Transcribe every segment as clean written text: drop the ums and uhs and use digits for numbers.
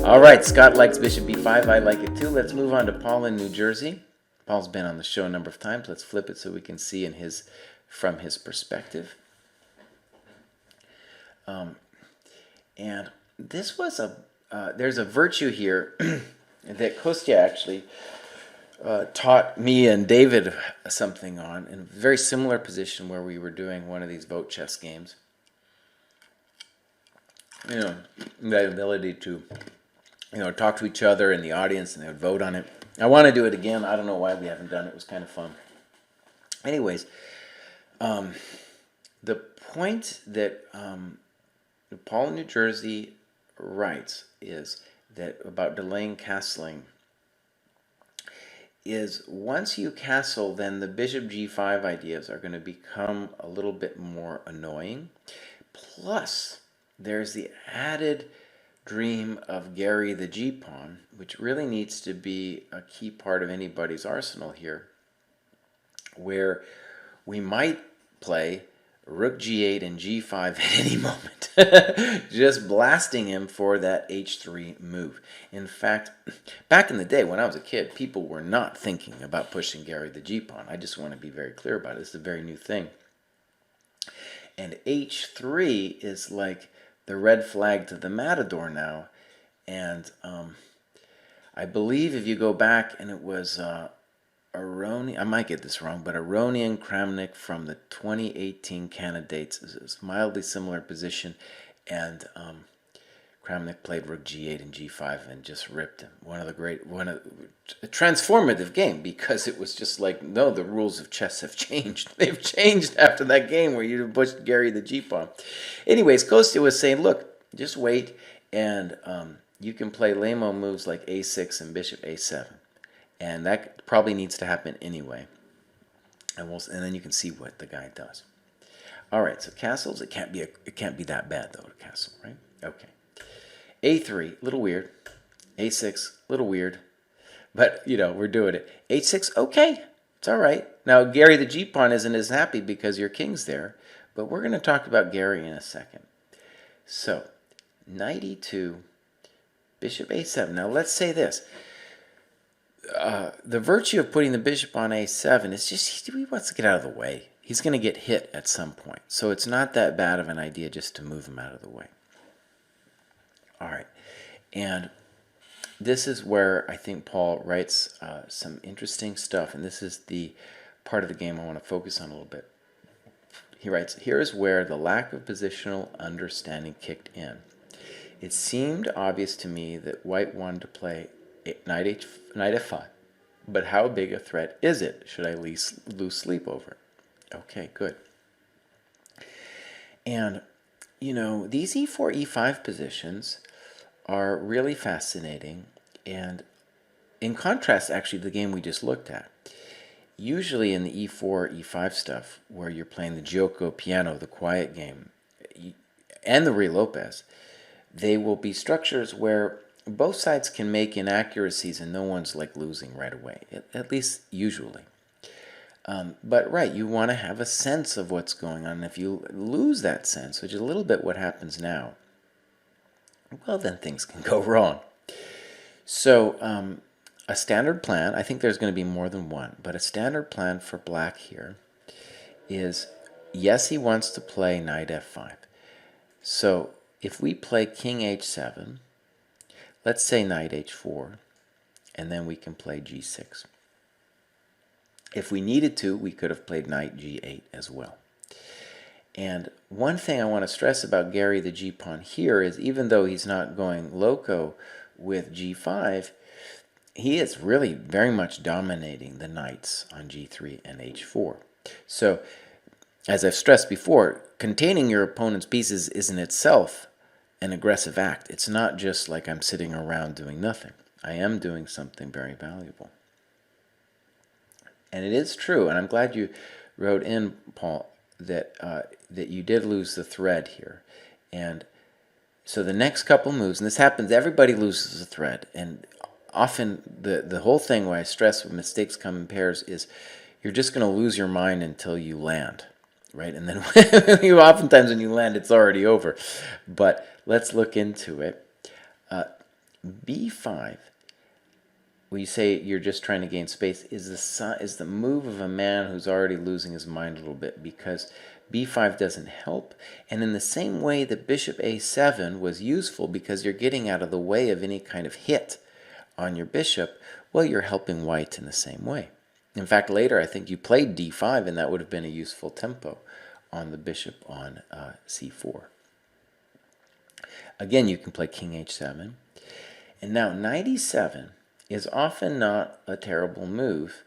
All right, Scott likes bishop b5. I like it too. Let's move on to Paul in New Jersey. Paul's been on the show a number of times. Let's flip it so we can see from his perspective. And this was there's a virtue here that Kostya actually taught me and David something on in a very similar position where we were doing one of these vote chess games. You know, the ability to, talk to each other in the audience and they would vote on it. I want to do it again. I don't know why we haven't done it. It was kind of fun. Anyways, the point that Paul in New Jersey writes is that about delaying castling is once you castle, then the bishop g5 ideas are going to become a little bit more annoying. Plus, there's the added dream of Gary the g-pawn, which really needs to be a key part of anybody's arsenal here, where we might play rook g8 and g5 at any moment, just blasting him for that h3 move. In fact, back in the day when I was a kid, people were not thinking about pushing Gary the g-pawn. I just want to be very clear about it. It's a very new thing. And h3 is like the red flag to the matador now. And I believe if you go back, and it was Aronian, I might get this wrong, but Aronian Kramnik from the 2018 candidates is a mildly similar position, and Kramnik played rook g8 and g5 and just ripped him. A transformative game, because it was just like, no, the rules of chess have changed. They've changed after that game where you pushed Gary the g-pawn. Anyways, Kostya was saying, look, just wait, and you can play lame-o moves like a6 and bishop a7. And that probably needs to happen anyway. And then you can see what the guy does. All right, so castles, it can't be that bad though to castle, right? Okay. a3, a little weird. a6, a little weird. But, we're doing it. h6, okay, it's all right. Now, Gary the g-pawn isn't as happy because your king's there, but we're going to talk about Gary in a second. So, knight e2, bishop a7. Now, let's say this. The virtue of putting the bishop on a7 is just he wants to get out of the way. He's going to get hit at some point. So it's not that bad of an idea just to move him out of the way. All right. And this is where I think Paul writes some interesting stuff. And this is the part of the game I want to focus on a little bit. He writes, here is where the lack of positional understanding kicked in. It seemed obvious to me that white wanted to play knight f5, but how big a threat is it? Should I lose sleep over it? Okay, good. And, these e4, e5 positions are really fascinating, and in contrast, actually, to the game we just looked at. Usually in the e4, e5 stuff, where you're playing the Gioco piano, the quiet game, and the Ruy Lopez, they will be structures where both sides can make inaccuracies and no one's like losing right away, at least usually. But right, you want to have a sense of what's going on. And if you lose that sense, which is a little bit what happens now, well, then things can go wrong. So a standard plan, I think there's going to be more than one, but a standard plan for black here is, yes, he wants to play knight f5. So if we play king h7, let's say knight h4, and then we can play g6. If we needed to, we could have played knight g8 as well. And one thing I want to stress about Gary the g-pawn here is, even though he's not going loco with g5, he is really very much dominating the knights on g3 and h4. So, as I've stressed before, containing your opponent's pieces is in itself an aggressive act. It's not just like I'm sitting around doing nothing. I am doing something very valuable. And it is true, and I'm glad you wrote in, Paul, that that you did lose the thread here. And so the next couple moves, and this happens, everybody loses a thread, and often the whole thing why I stress when mistakes come in pairs is you're just going to lose your mind until you land, right? And then oftentimes when you land, it's already over. But let's look into it. b5, when you say you're just trying to gain space, is the move of a man who's already losing his mind a little bit, because b5 doesn't help. And in the same way that bishop a7 was useful because you're getting out of the way of any kind of hit on your bishop, well, you're helping white in the same way. In fact, later I think you played d5, and that would have been a useful tempo on the bishop on c4. Again, you can play king h7. And now knight e7 is often not a terrible move,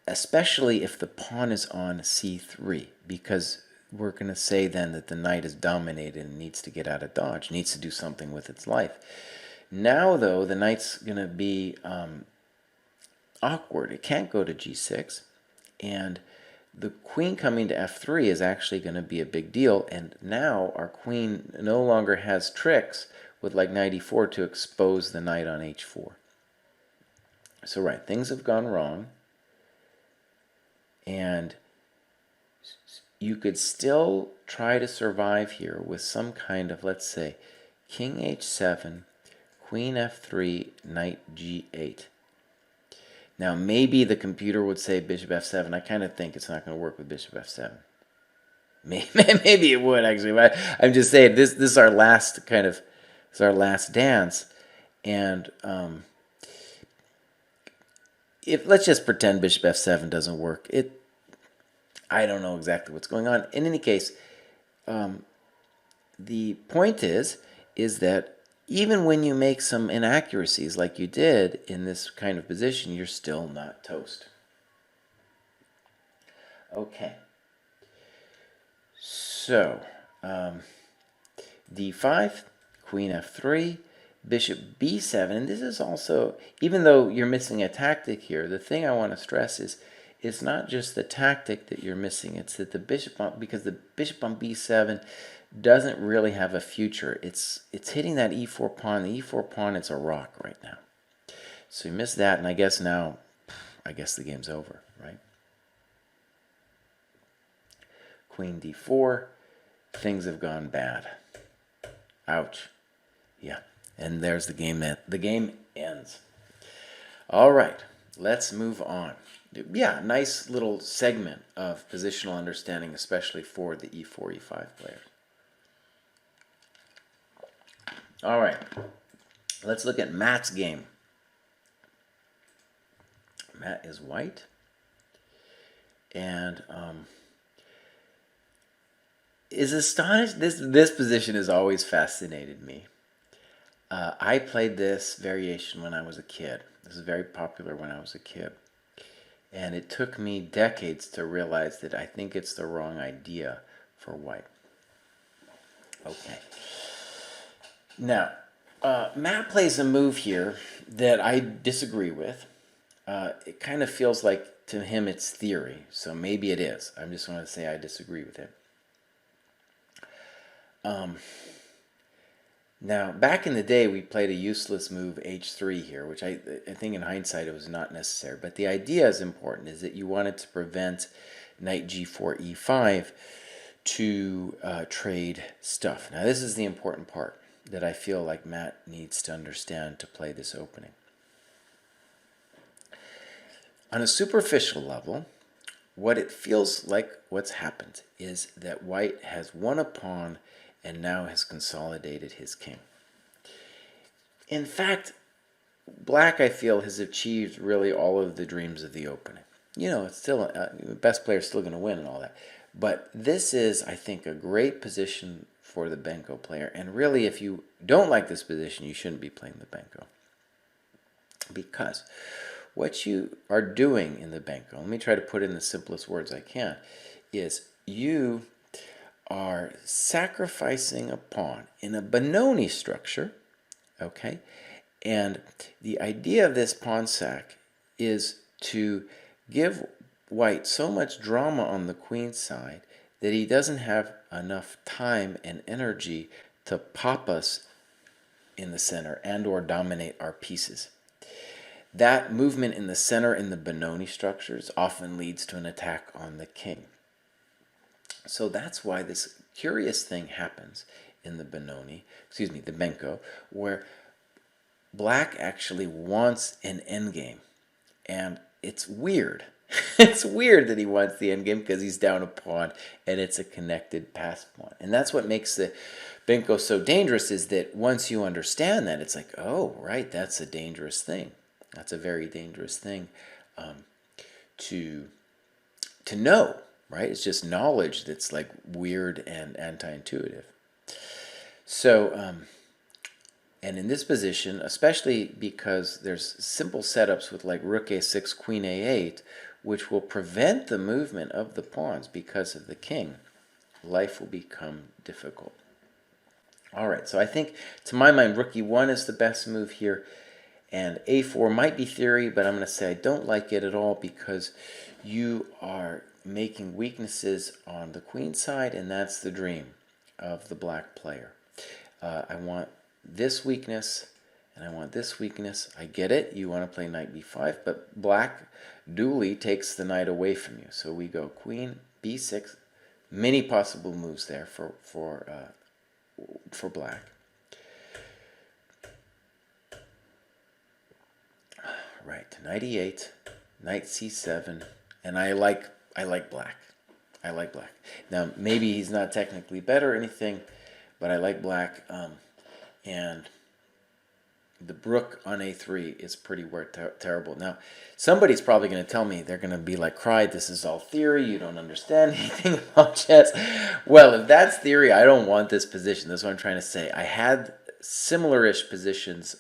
especially if the pawn is on c3, because we're going to say then that the knight is dominated and needs to get out of dodge, needs to do something with its life. Now, though, the knight's going to be awkward. It can't go to g6, and the queen coming to f3 is actually going to be a big deal, and now our queen no longer has tricks with like knight e4 to expose the knight on h4. So right, things have gone wrong, and you could still try to survive here with some kind of, let's say, king h7, queen f3, knight g8. Now, maybe the computer would say bishop f7. I kind of think it's not going to work with bishop f7. Maybe it would, actually. But I'm just saying, this is our last dance. And let's just pretend bishop f7 doesn't work. I don't know exactly what's going on. In any case, the point is that even when you make some inaccuracies like you did in this kind of position, you're still not toast. Okay. So, d5, queen f3, bishop b7, and this is also, even though you're missing a tactic here, the thing I want to stress is it's not just the tactic that you're missing, it's that the bishop because the bishop on b7 doesn't really have a future. It's hitting that e4 pawn. The e4 pawn, it's a rock right now. So you miss that, and I guess now, the game's over, right? Queen d4, things have gone bad. Ouch. Yeah, and there's the game. The game ends. All right, let's move on. Yeah, nice little segment of positional understanding, especially for the e4, e5 players. All right, let's look at Matt's game. Matt is white, and is astonished. This position has always fascinated me. I played this variation when I was a kid. This is very popular when I was a kid. And it took me decades to realize that I think it's the wrong idea for white. Okay. Now, Matt plays a move here that I disagree with. It kind of feels like to him it's theory, so maybe it is. I just want to say I disagree with him. Now, back in the day, we played a useless move, h3 here, which I think in hindsight it was not necessary. But the idea is important, is that you wanted to prevent knight g4, e5 to trade stuff. Now, this is the important part that I feel like Matt needs to understand to play this opening. On a superficial level, what it feels like what's happened is that white has won a pawn and now has consolidated his king. In fact, black, I feel, has achieved really all of the dreams of the opening. You know, it's still, the best player is still going to win and all that. But this is, I think, a great position for the Benko player. And really, if you don't like this position, you shouldn't be playing the Benko. Because what you are doing in the Benko, let me try to put it in the simplest words I can, is you are sacrificing a pawn in a Benoni structure, okay? And the idea of this pawn sack is to give white so much drama on the queen side that he doesn't have enough time and energy to pop us in the center and or dominate our pieces. That movement in the center in the Benoni structures often leads to an attack on the king. So that's why this curious thing happens, in the Benoni, excuse me, the Benko, where black actually wants an endgame. And it's weird. It's weird that he wants the endgame because he's down a pawn and it's a connected pass pawn. And that's what makes the Benko so dangerous, is that once you understand that, it's like, oh, right, that's a dangerous thing. That's a very dangerous thing to know, right? It's just knowledge that's like weird and anti-intuitive. So, and in this position, especially because there's simple setups with like rook a6, queen a8, which will prevent the movement of the pawns because of the king, life will become difficult. All right, so I think, to my mind, rook e1 is the best move here, and a4 might be theory, but I'm going to say I don't like it at all because you are making weaknesses on the queen side, and that's the dream of the black player. I want this weakness, and I want this weakness. I get it, you want to play knight b5, but black duly takes the knight away from you. So we go queen b6, many possible moves there for black. Right, knight e8, knight c7, and I like black. I like black. Now, maybe he's not technically better or anything, but I like black. And the rook on a3 is pretty terrible. Now, somebody's probably going to tell me, they're going to be like, Kraai, this is all theory. You don't understand anything about chess. Well, if that's theory, I don't want this position. That's what I'm trying to say. I had similar-ish positions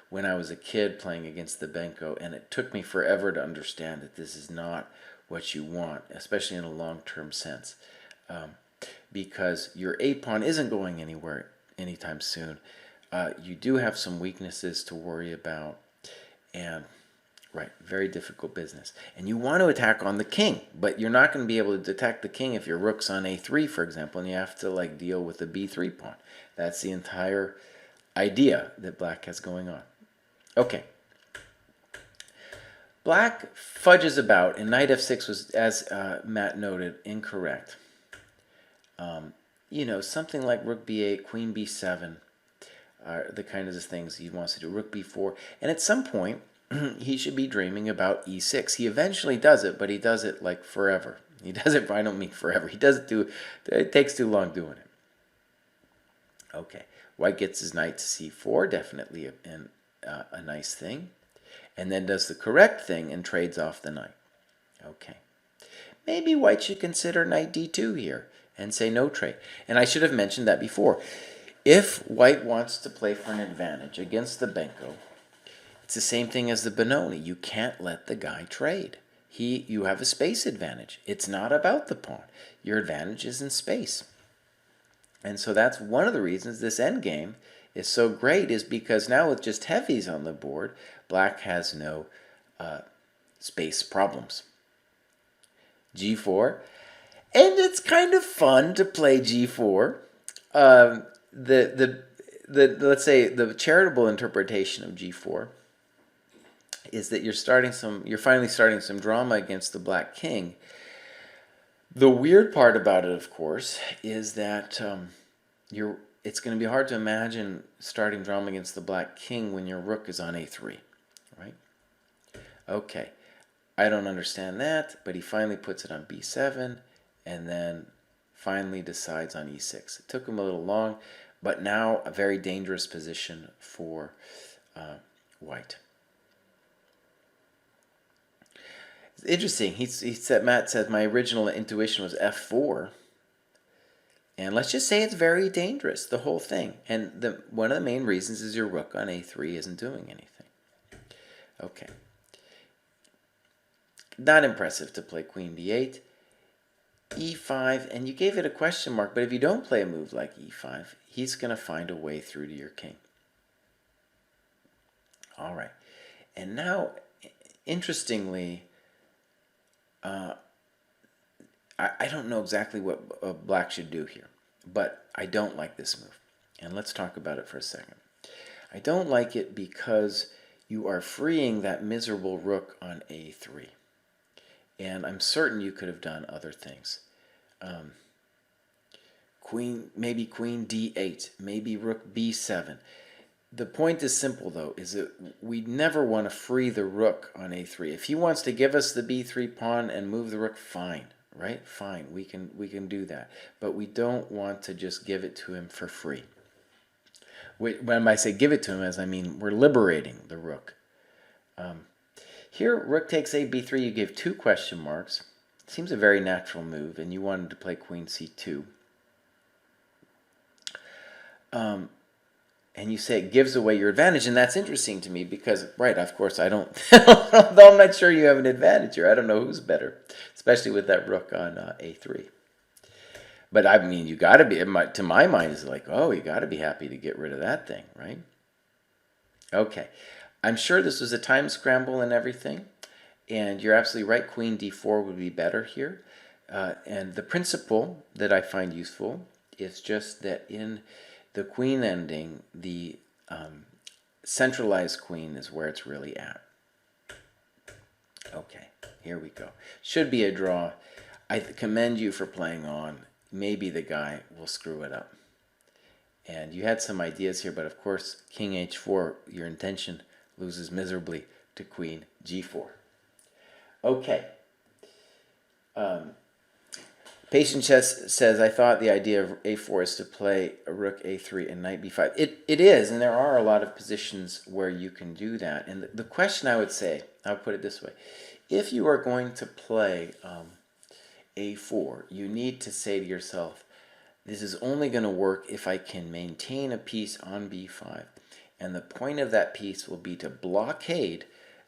when I was a kid playing against the Benko, and it took me forever to understand that this is not what you want, especially in a long-term sense, because your a-pawn isn't going anywhere anytime soon. You do have some weaknesses to worry about, and right, very difficult business. And you want to attack on the king, but you're not going to be able to attack the king if your rook's on a3, for example, and you have to like deal with the b3 pawn. That's the entire idea that black has going on. Okay. Black fudges about, and knight f6 was, as Matt noted, incorrect. You know, something like rook b8, queen b7 are the kinds of things he wants to do. Rook b4, and at some point, he should be dreaming about e6. He eventually does it, but he does it like forever. He does it, I don't mean forever. He does it it takes too long doing it. Okay, white gets his knight to c4, definitely a nice thing. And then does the correct thing and trades off the knight. Okay. Maybe white should consider knight d2 here and say no trade. And I should have mentioned that before. If white wants to play for an advantage against the Benko, it's the same thing as the Benoni. You can't let the guy trade. You have a space advantage. It's not about the pawn. Your advantage is in space. And so that's one of the reasons this endgame is so great, is because now with just heavies on the board, black has no space problems. g4, and it's kind of fun to play g4. Let's say the charitable interpretation of g4 is that you're finally starting some drama against the black king. The weird part about it, of course, is that it's going to be hard to imagine starting drama against the black king when your rook is on a3, right? Okay, I don't understand that, but he finally puts it on b7 and then finally decides on e6. It took him a little long, but now a very dangerous position for white. It's interesting. Matt said my original intuition was f4. And let's just say it's very dangerous, the whole thing. And one of the main reasons is your rook on a3 isn't doing anything. Okay. Not impressive to play queen b8. e5, and you gave it a question mark, but if you don't play a move like e5, he's going to find a way through to your king. All right. And now, interestingly, I don't know exactly what black should do here, but I don't like this move. And let's talk about it for a second. I don't like it because you are freeing that miserable rook on a3. And I'm certain you could have done other things. maybe queen d8, maybe rook b7. The point is simple, though, is that we never want to free the rook on a3. If he wants to give us the b3 pawn and move the rook, fine, right? Fine, we can do that. But we don't want to just give it to him for free. When I say give it to him, as I mean we're liberating the rook. Here, rook takes a b3, you give 2 question marks. Seems a very natural move, and you wanted to play queen c2. And you say it gives away your advantage, and that's interesting to me because, right, of course, I don't, though I'm not sure you have an advantage here. I don't know who's better, especially with that rook on a3. But I mean, you got to be, to my mind, it's like, oh, you got to be happy to get rid of that thing, right? Okay, I'm sure this was a time scramble and everything, and you're absolutely right, queen d4 would be better here. And the principle that I find useful is just that in the queen ending, the centralized queen is where it's really at. Okay, here we go. Should be a draw. I commend you for playing on. Maybe the guy will screw it up. And you had some ideas here, but of course, king h4, your intention loses miserably to queen g4. Okay. Patient Chess says, I thought the idea of a4 is to play a rook a3 and knight b5. It is, and there are a lot of positions where you can do that. And the question I would say, I would put it this way. If you are going to play a4, you need to say to yourself, this is only going to work if I can maintain a piece on b5. And the point of that piece will be to blockade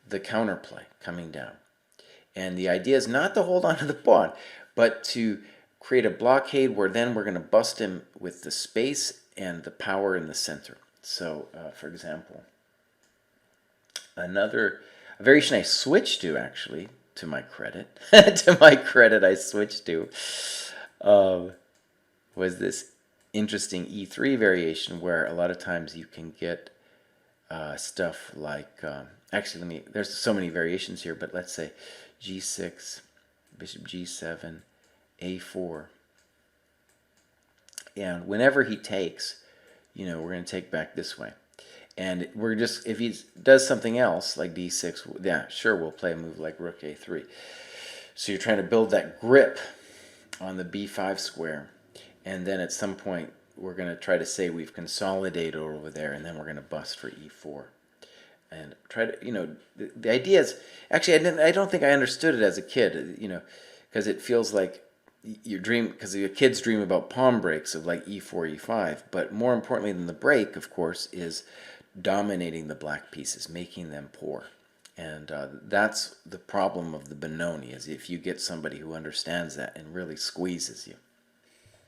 the counterplay coming down. And the idea is not to hold on to the pawn, but to create a blockade where then we're going to bust him with the space and the power in the center. So, for example, a very nice switch to, actually, to my credit, I switched to, was this interesting e3 variation where a lot of times you can get stuff like, actually, there's so many variations here, but let's say g6, bishop g7, a4. And whenever he takes, we're going to take back this way. And we're just, if he does something else, like d6, yeah, sure, we'll play a move like rook a3. So you're trying to build that grip on the b5 square. And then at some point, we're going to try to say we've consolidated over there, and then we're going to bust for e4. And try to, the idea is, actually, I don't think I understood it as a kid, because it feels like because your kids dream about pawn breaks of like e4, e5. But more importantly than the break, of course, is dominating the black pieces, making them poor. And that's the problem of the Benoni, is if you get somebody who understands that and really squeezes you.